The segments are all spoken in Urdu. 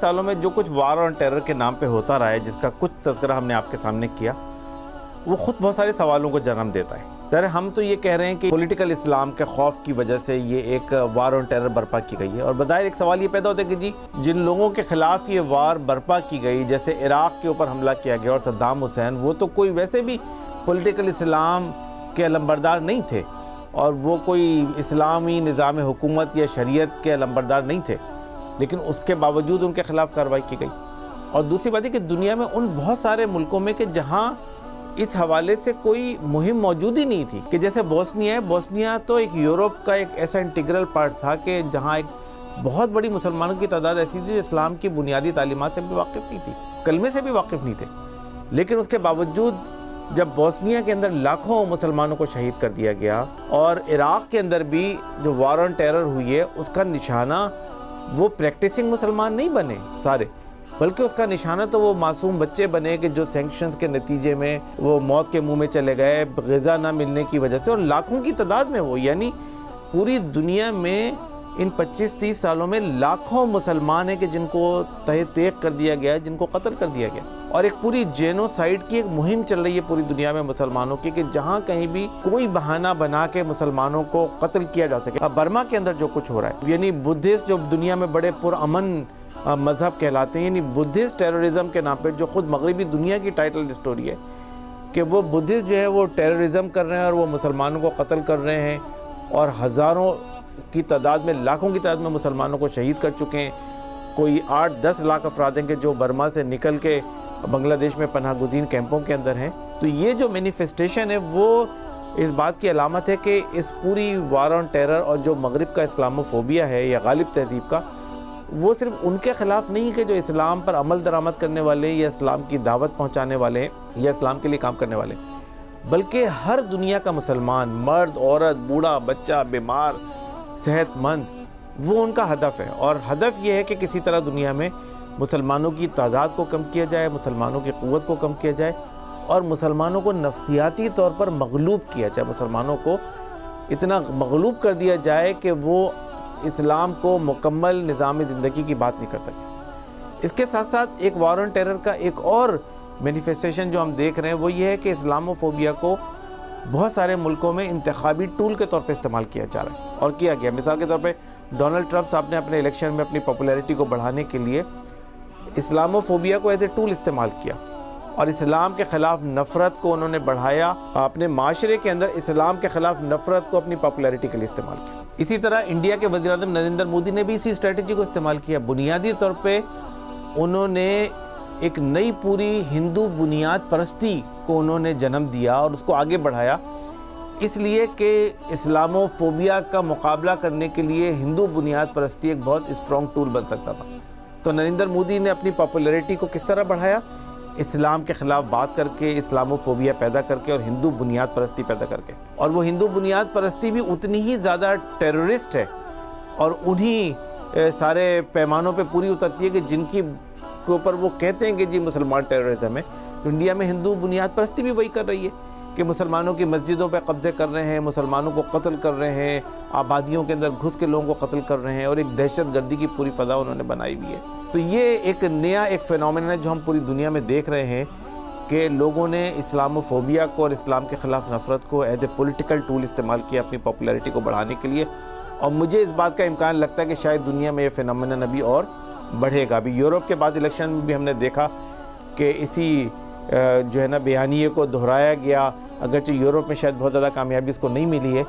سالوں میں جو کچھ وار آن ٹیرر کے نام پہ ہوتا رہا ہے، جس کا کچھ تذکرہ ہم نے آپ کے سامنے کیا، وہ خود بہت سارے سوالوں کو جنم دیتا ہے۔ ظاہر ہم تو یہ کہہ رہے ہیں کہ پولیٹیکل اسلام کے خوف کی وجہ سے یہ ایک وار آن ٹیرر برپا کی گئی ہے، اور بظاہر ایک سوال یہ پیدا ہوتا ہے کہ جی جن لوگوں کے خلاف یہ وار برپا کی گئی، جیسے عراق کے اوپر حملہ کیا گیا اور صدام حسین، وہ تو کوئی ویسے بھی پولیٹیکل اسلام کے علمبردار نہیں تھے، اور وہ کوئی اسلامی نظام حکومت یا شریعت کے علمبردار نہیں تھے، لیکن اس کے باوجود ان کے خلاف کارروائی کی گئی۔ اور دوسری بات ہے کہ دنیا میں ان بہت سارے ملکوں میں کہ جہاں اس حوالے سے کوئی مہم موجود ہی نہیں تھی، کہ جیسے بوسنیا ہے، بوسنیا تو ایک یورپ کا ایک ایسا انٹیگرل پارٹ تھا کہ جہاں ایک بہت بڑی مسلمانوں کی تعداد ایسی تھی جو اسلام کی بنیادی تعلیمات سے بھی واقف نہیں تھی، کلمے سے بھی واقف نہیں تھے، لیکن اس کے باوجود جب بوسنیا کے اندر لاکھوں مسلمانوں کو شہید کر دیا گیا، اور عراق کے اندر بھی جو وار آن ٹیرر ہوئی ہے، اس کا نشانہ وہ پریکٹسنگ مسلمان نہیں بنے سارے، بلکہ اس کا نشانہ تو وہ معصوم بچے بنے کہ جو سینکشنز کے نتیجے میں وہ موت کے منہ میں چلے گئے غذا نہ ملنے کی وجہ سے، اور لاکھوں کی تعداد میں وہ، یعنی پوری دنیا میں ان 25-30 سالوں میں لاکھوں مسلمان ہیں کہ جن کو تہہ تیغ کر دیا گیا ہے، جن کو قتل کر دیا گیا، اور ایک پوری جینوسائیڈ کی ایک مہم چل رہی ہے پوری دنیا میں مسلمانوں کی، کہ جہاں کہیں بھی کوئی بہانہ بنا کے مسلمانوں کو قتل کیا جا سکے۔ اب برما کے اندر جو کچھ ہو رہا ہے، یعنی بدھسٹ جو دنیا میں بڑے پرامن مذہب کہلاتے ہیں، یعنی بدھسٹ ٹیررزم کے نام پہ، جو خود مغربی دنیا کی ٹائٹل سٹوری ہے کہ وہ بدھسٹ جو ہے وہ ٹیررزم کر رہے ہیں اور وہ مسلمانوں کو قتل کر رہے ہیں، اور ہزاروں کی تعداد میں، لاکھوں کی تعداد میں مسلمانوں کو شہید کر چکے ہیں۔ کوئی 8-10 لاکھ افراد ہیں کہ جو برما سے نکل کے بنگلہ دیش میں پناہ گزین کیمپوں کے اندر ہیں۔ تو یہ جو مینیفیسٹیشن ہے وہ اس بات کی علامت ہے کہ اس پوری وار آن ٹیرر اور جو مغرب کا اسلاموفوبیا ہے یا غالب تہذیب کا، وہ صرف ان کے خلاف نہیں کہ جو اسلام پر عمل درآمد کرنے والے یا اسلام کی دعوت پہنچانے والے ہیں یا اسلام کے لیے کام کرنے والے ہیں، بلکہ ہر دنیا کا مسلمان، مرد، عورت، بوڑھا، بچہ، بیمار، صحت مند، وہ ان کا ہدف ہے، اور ہدف یہ ہے کہ کسی طرح دنیا میں مسلمانوں کی تعداد کو کم کیا جائے، مسلمانوں کی قوت کو کم کیا جائے، اور مسلمانوں کو نفسیاتی طور پر مغلوب کیا جائے، مسلمانوں کو اتنا مغلوب کر دیا جائے کہ وہ اسلام کو مکمل نظام زندگی کی بات نہیں کر سکتے۔ اس کے ساتھ ساتھ ایک وار آن ٹیرر کا ایک اور مینیفیسٹیشن جو ہم دیکھ رہے ہیں وہ یہ ہے کہ اسلاموفوبیا کو بہت سارے ملکوں میں انتخابی ٹول کے طور پہ استعمال کیا جا رہا ہے اور کیا گیا۔ مثال کے طور پہ ڈونلڈ ٹرمپ صاحب نے اپنے الیکشن میں اپنی پاپولیرٹی کو بڑھانے کے لیے اسلاموفوبیا کو ایز اے ٹول استعمال کیا، اور اسلام کے خلاف نفرت کو انہوں نے بڑھایا، اپنے معاشرے کے اندر اسلام کے خلاف نفرت کو اپنی پاپولیرٹی کے لیے استعمال کیا۔ اسی طرح انڈیا کے وزیر اعظم نریندر مودی نے بھی اسی اسٹریٹجی کو استعمال کیا۔ بنیادی طور پہ انہوں نے ایک نئی پوری ہندو بنیاد پرستی کو انہوں نے جنم دیا اور اس کو آگے بڑھایا، اس لیے کہ اسلاموفوبیا کا مقابلہ کرنے کے لیے ہندو بنیاد پرستی ایک بہت اسٹرانگ ٹول بن سکتا تھا۔ تو نریندر مودی نے اپنی پاپولیرٹی کو کس طرح بڑھایا؟ اسلام کے خلاف بات کر کے، اسلاموفوبیا پیدا کر کے، اور ہندو بنیاد پرستی پیدا کر کے، اور وہ ہندو بنیاد پرستی بھی اتنی ہی زیادہ ٹیررسٹ ہے اور انہی سارے پیمانوں پہ پوری اترتی ہے کہ جن کے اوپر وہ کہتے ہیں کہ جی مسلمان ٹیررزم ہے۔ تو انڈیا میں ہندو بنیاد پرستی بھی وہی کر رہی ہے کہ مسلمانوں کی مسجدوں پہ قبضے کر رہے ہیں، مسلمانوں کو قتل کر رہے ہیں، آبادیوں کے اندر گھس کے لوگوں کو قتل کر رہے ہیں، اور ایک دہشت گردی کی پوری فضا انہوں نے بنائی ہوئی ہے۔ تو یہ ایک نیا ایک فینومینن ہے جو ہم پوری دنیا میں دیکھ رہے ہیں کہ لوگوں نے اسلاموفوبیا کو اور اسلام کے خلاف نفرت کو ایز اے پولیٹیکل ٹول استعمال کیا اپنی پاپولیرٹی کو بڑھانے کے لیے، اور مجھے اس بات کا امکان لگتا ہے کہ شاید دنیا میں یہ فینومینن ابھی اور بڑھے گا۔ ابھی یورپ کے بعد الیکشن میں بھی ہم نے دیکھا کہ اسی جو ہے نا بیانیے کو دہرایا گیا، اگرچہ یورپ میں شاید بہت زیادہ کامیابی اس کو نہیں ملی ہے،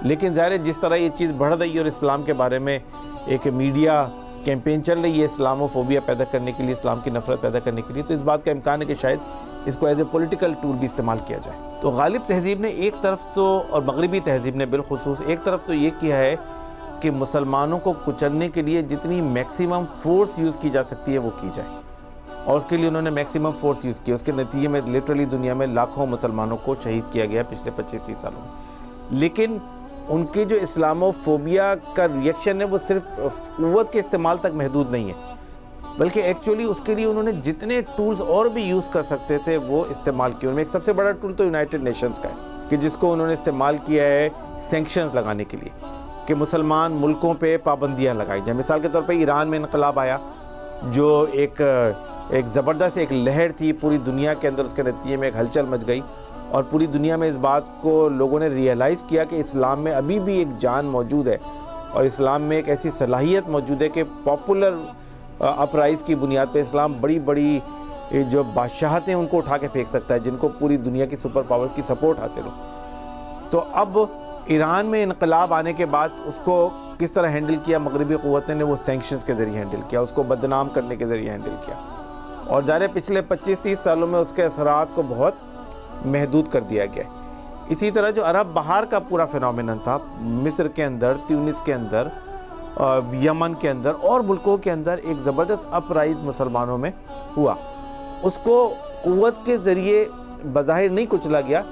لیکن ظاہر ہے جس طرح یہ چیز بڑھ رہی ہے اور اسلام کے بارے میں ایک میڈیا کیمپین چل رہی ہے اسلاموفوبیا پیدا کرنے کے لیے، اسلام کی نفرت پیدا کرنے کے لیے، تو اس بات کا امکان ہے کہ شاید اس کو ایز اے پولیٹیکل ٹول بھی استعمال کیا جائے۔ تو غالب تہذیب نے ایک طرف تو، اور مغربی تہذیب نے بالخصوص ایک طرف تو یہ کیا ہے کہ مسلمانوں کو کچلنے کے لیے جتنی میکسیمم فورس یوز کی جا سکتی ہے وہ کی جائے، اور اس کے لیے انہوں نے میکسیمم فورس یوز کی۔ اس کے نتیجے میں لٹرلی دنیا میں لاکھوں مسلمانوں کو شہید کیا گیا پچھلے 25-30 سالوں میں۔ لیکن ان کی جو اسلاموفوبیا کا ریئیکشن ہے وہ صرف قوت کے استعمال تک محدود نہیں ہے، بلکہ ایکچولی اس کے لیے انہوں نے جتنے ٹولز اور بھی یوز کر سکتے تھے وہ استعمال کیے۔ ان میں ایک سب سے بڑا ٹول تو یونائٹڈ نیشنز کا ہے کہ جس کو انہوں نے استعمال کیا ہے سینکشنز لگانے کے لیے، کہ مسلمان ملکوں پہ پابندیاں لگائی جائیں۔ مثال کے طور پہ ایران میں انقلاب آیا جو ایک زبردست ایک لہر تھی پوری دنیا کے اندر، اس کے نتیجے میں ایک ہلچل مچ گئی اور پوری دنیا میں اس بات کو لوگوں نے ریئلائز کیا کہ اسلام میں ابھی بھی ایک جان موجود ہے اور اسلام میں ایک ایسی صلاحیت موجود ہے کہ پاپولر اپرائز کی بنیاد پہ اسلام بڑی بڑی جو بادشاہتیں ان کو اٹھا کے پھینک سکتا ہے، جن کو پوری دنیا کی سپر پاور کی سپورٹ حاصل ہو۔ تو اب ایران میں انقلاب آنے کے بعد اس کو کس طرح ہینڈل کیا مغربی قوتیں نے؟ وہ سینکشنز کے ذریعے ہینڈل کیا، اس کو بدنام کرنے کے ذریعے ہینڈل کیا، اور ظاہر پچھلے 25-30 سالوں میں اس کے اثرات کو بہت محدود کر دیا گیا ہے۔ اسی طرح جو عرب بہار کا پورا فینومینن تھا، مصر کے اندر، تیونس کے اندر، یمن کے اندر اور ملکوں کے اندر ایک زبردست اپرائز مسلمانوں میں ہوا، اس کو قوت کے ذریعے بظاہر نہیں کچلا گیا،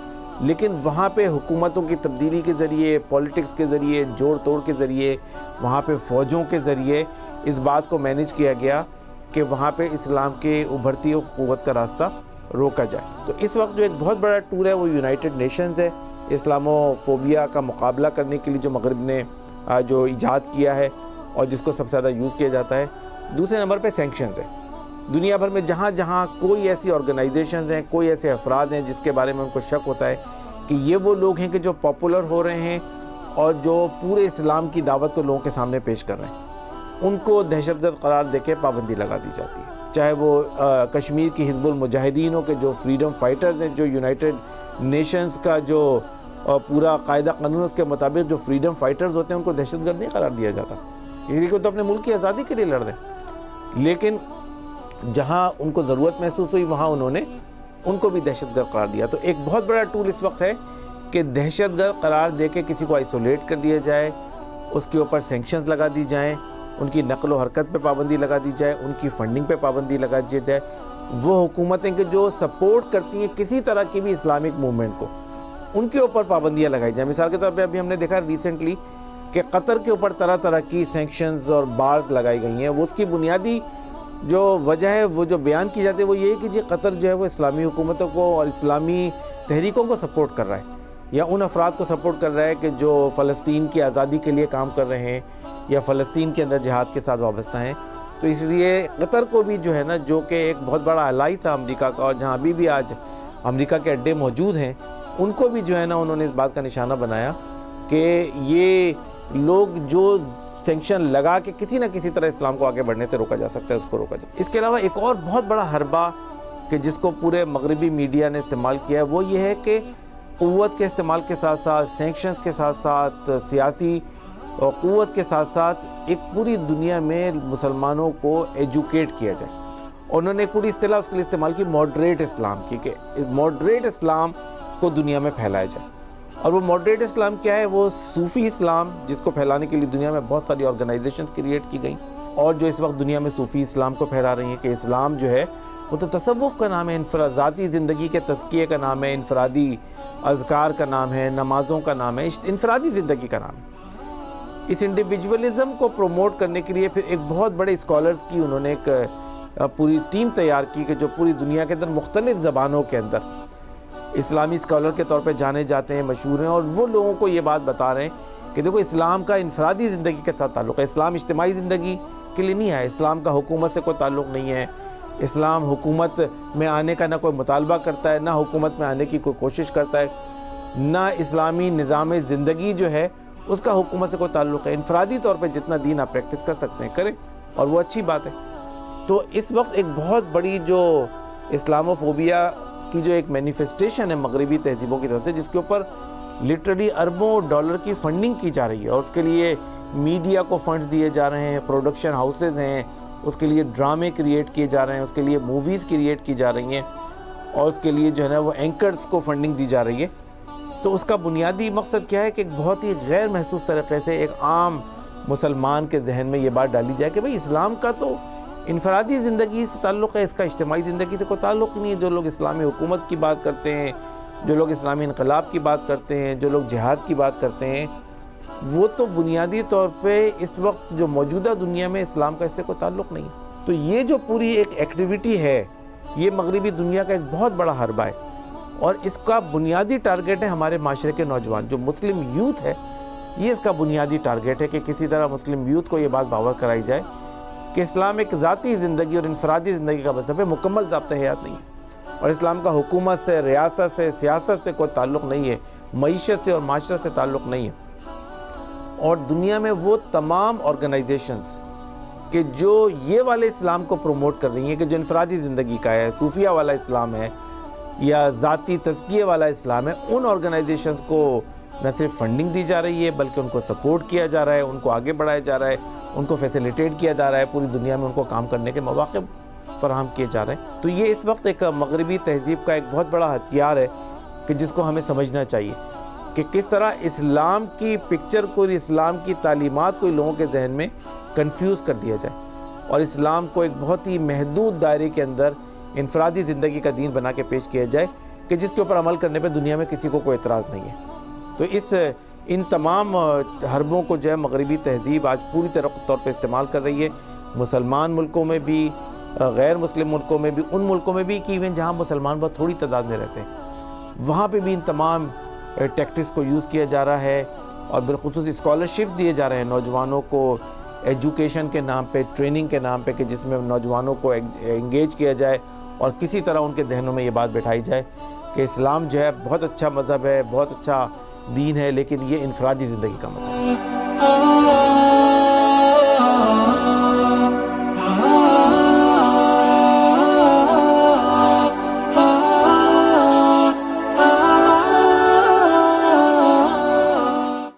لیکن وہاں پہ حکومتوں کی تبدیلی کے ذریعے، پولیٹکس کے ذریعے، جوڑ توڑ کے ذریعے، وہاں پہ فوجوں کے ذریعے اس بات کو مینیج کیا گیا کہ وہاں پہ اسلام کے ابھرتی قوت کا راستہ روکا جائے۔ تو اس وقت جو ایک بہت بڑا ٹول ہے وہ یونائٹڈ نیشنز ہے، اسلامو فوبیا کا مقابلہ کرنے کے لیے جو مغرب نے جو ایجاد کیا ہے اور جس کو سب سے زیادہ یوز کیا جاتا ہے۔ دوسرے نمبر پہ سینکشنز ہے۔ دنیا بھر میں جہاں جہاں کوئی ایسی آرگنائزیشنز ہیں، کوئی ایسے افراد ہیں جس کے بارے میں ان کو شک ہوتا ہے کہ یہ وہ لوگ ہیں کہ جو پاپولر ہو رہے ہیں اور جو پورے اسلام کی دعوت کو لوگوں کے سامنے پیش کر رہے ہیں، ان کو دہشت گرد قرار دے کے پابندی لگا دی جاتی ہے۔ چاہے وہ کشمیر کی حزب المجاہدین ہو، کہ جو فریڈم فائٹرز ہیں، جو یونائٹڈ نیشنز کا جو پورا قاعدہ قانون اس کے مطابق جو فریڈم فائٹرز ہوتے ہیں ان کو دہشت گرد نہیں قرار دیا جاتا، اس لیے کہ تو اپنے ملک کی آزادی کے لیے لڑ رہے ہیں، لیکن جہاں ان کو ضرورت محسوس ہوئی وہاں انہوں نے ان کو بھی دہشت گرد قرار دیا۔ تو ایک بہت بڑا ٹول اس وقت ہے کہ دہشت گرد قرار دے کے کسی کو آئسولیٹ کر دیا جائے، اس کے اوپر سینکشنز لگا دی جائیں، ان کی نقل و حرکت پہ پابندی لگا دی جائے، ان کی فنڈنگ پہ پابندی لگا دی جائے۔ وہ حکومتیں کہ جو سپورٹ کرتی ہیں کسی طرح کی بھی اسلامک موومنٹ کو، ان کے اوپر پابندیاں لگائی جائیں۔ مثال کے طور پہ ابھی ہم نے دیکھا ریسنٹلی کہ قطر کے اوپر طرح طرح کی سینکشنز اور بارز لگائی گئی ہیں۔ وہ اس کی بنیادی جو وجہ ہے، وہ جو بیان کی جاتی ہے وہ یہ ہے کہ جی قطر جو ہے وہ اسلامی حکومتوں کو اور اسلامی تحریکوں کو سپورٹ کر رہا ہے، یا ان افراد کو سپورٹ کر رہا ہے کہ جو فلسطین کی آزادی کے لیے کام کر رہے ہیں یا فلسطین کے اندر جہاد کے ساتھ وابستہ ہیں۔ تو اس لیے قطر کو بھی جو ہے نا، جو کہ ایک بہت بڑا الائی تھا امریکہ کا، اور جہاں ابھی بھی آج امریکہ کے اڈے موجود ہیں، ان کو بھی جو ہے نا انہوں نے اس بات کا نشانہ بنایا کہ یہ لوگ جو سینکشن لگا کے کسی نہ کسی طرح اسلام کو آگے بڑھنے سے روکا جا سکتا ہے، اس کو روکا جائے۔ اس کے علاوہ ایک اور بہت بڑا حربہ کہ جس کو پورے مغربی میڈیا نے استعمال کیا ہے وہ یہ ہے کہ قوت کے استعمال کے ساتھ ساتھ، سینکشنز کے ساتھ ساتھ، سیاسی قوت کے ساتھ ساتھ ایک پوری دنیا میں مسلمانوں کو ایجوکیٹ کیا جائے۔ اور انہوں نے ایک پوری اصطلاح اس کے لیے استعمال کی ماڈریٹ اسلام کی، کہ ماڈریٹ اسلام کو دنیا میں پھیلایا جائے۔ اور وہ ماڈریٹ اسلام کیا ہے؟ وہ صوفی اسلام، جس کو پھیلانے کے لیے دنیا میں بہت ساری آرگنائزیشنز کریٹ کی گئیں، اور جو اس وقت دنیا میں صوفی اسلام کو پھیلا رہی ہیں کہ اسلام جو ہے وہ تو تصوف کا نام ہے، ذاتی زندگی کے تزکیے کا نام ہے، انفرادی اذکار کا نام ہے، نمازوں کا نام ہے، انفرادی زندگی کا نام ہے۔ اس انڈیویجولزم کو پروموٹ کرنے کے لیے پھر ایک بہت بڑے اسکالرز کی انہوں نے ایک پوری ٹیم تیار کی کہ جو پوری دنیا کے اندر مختلف زبانوں کے اندر اسلامی اسکالر کے طور پہ جانے جاتے ہیں، مشہور ہیں، اور وہ لوگوں کو یہ بات بتا رہے ہیں کہ دیکھو اسلام کا انفرادی زندگی کے ساتھ تعلق ہے، اسلام اجتماعی زندگی کے لیے نہیں ہے، اسلام کا حکومت سے کوئی تعلق نہیں ہے، اسلام حکومت میں آنے کا نہ کوئی مطالبہ کرتا ہے، نہ حکومت میں آنے کی کوئی کوشش کرتا ہے، نہ اسلامی نظام زندگی جو ہے اس کا حکومت سے کوئی تعلق ہے۔ انفرادی طور پہ جتنا دین آپ پریکٹس کر سکتے ہیں کریں، اور وہ اچھی بات ہے۔ تو اس وقت ایک بہت بڑی جو اسلامو فوبیا کی جو ایک مینیفیسٹیشن ہے مغربی تہذیبوں کی طرف سے، جس کے اوپر لٹرلی اربوں ڈالر کی فنڈنگ کی جا رہی ہے، اور اس کے لیے میڈیا کو فنڈز دیے جا رہے ہیں، پروڈکشن ہاؤسز ہیں، اس کے لیے ڈرامے کریٹ کیے جا رہے ہیں، اس کے لیے موویز کریٹ کی جا رہی ہیں، اور اس کے لیے جو ہے نا وہ اینکرز کو فنڈنگ دی جا رہی ہے۔ تو اس کا بنیادی مقصد کیا ہے کہ ایک بہت ہی غیر محسوس طریقے سے ایک عام مسلمان کے ذہن میں یہ بات ڈالی جائے کہ بھئی اسلام کا تو انفرادی زندگی سے تعلق ہے، اس کا اجتماعی زندگی سے کوئی تعلق نہیں ہے۔ جو لوگ اسلامی حکومت کی بات کرتے ہیں، جو لوگ اسلامی انقلاب کی بات کرتے ہیں، جو لوگ جہاد کی بات کرتے ہیں، وہ تو بنیادی طور پہ اس وقت جو موجودہ دنیا میں اسلام کا اس سے کوئی تعلق نہیں ہے۔ تو یہ جو پوری ایک ایکٹیویٹی ہے، یہ مغربی دنیا کا ایک بہت بڑا حربہ ہے، اور اس کا بنیادی ٹارگیٹ ہے ہمارے معاشرے کے نوجوان، جو مسلم یوتھ ہے، یہ اس کا بنیادی ٹارگیٹ ہے کہ کسی طرح مسلم یوتھ کو یہ بات باور کرائی جائے کہ اسلام ایک ذاتی زندگی اور انفرادی زندگی کا مذہب ہے، مکمل ضابطۂ حیات نہیں ہے، اور اسلام کا حکومت سے، ریاست سے، سیاست سے کوئی تعلق نہیں ہے، معیشت سے اور معاشرت سے تعلق نہیں ہے۔ اور دنیا میں وہ تمام آرگنائزیشنز کہ جو یہ والے اسلام کو پروموٹ کر رہی ہیں، کہ جو انفرادی زندگی کا ہے، صوفیہ والا اسلام ہے یا ذاتی تزکیے والا اسلام ہے، ان آرگنائزیشنز کو نہ صرف فنڈنگ دی جا رہی ہے بلکہ ان کو سپورٹ کیا جا رہا ہے، ان کو آگے بڑھایا جا رہا ہے، ان کو فیسیلیٹیٹ کیا جا رہا ہے، پوری دنیا میں ان کو کام کرنے کے مواقع فراہم کیے جا رہے ہیں۔ تو یہ اس وقت ایک مغربی تہذیب کا ایک بہت بڑا ہتھیار ہے کہ جس کو ہمیں سمجھنا چاہیے کہ کس طرح اسلام کی پکچر کو، اسلام کی تعلیمات کو لوگوں کے ذہن میں کنفیوز کر دیا جائے، اور اسلام کو ایک بہت ہی محدود دائرے کے اندر انفرادی زندگی کا دین بنا کے پیش کیا جائے کہ جس کے اوپر عمل کرنے پہ دنیا میں کسی کو کوئی اعتراض نہیں ہے۔ تو ان تمام حربوں کو جو ہے مغربی تہذیب آج پوری طور پہ استعمال کر رہی ہے، مسلمان ملکوں میں بھی، غیر مسلم ملکوں میں بھی، ان ملکوں میں بھی کہ ایون جہاں مسلمان بہت تھوڑی تعداد میں رہتے ہیں، وہاں پہ بھی ان تمام ٹیکٹکس کو یوز کیا جا رہا ہے، اور بالخصوص اسکالرشپس دیے جا رہے ہیں نوجوانوں کو ایجوکیشن کے نام پہ، ٹریننگ کے نام پہ، کہ جس میں نوجوانوں کو انگیج کیا جائے اور کسی طرح ان کے ذہنوں میں یہ بات بٹھائی جائے کہ اسلام جو ہے بہت اچھا مذہب ہے، بہت اچھا دین ہے، لیکن یہ انفرادی زندگی کا مذہب ہے۔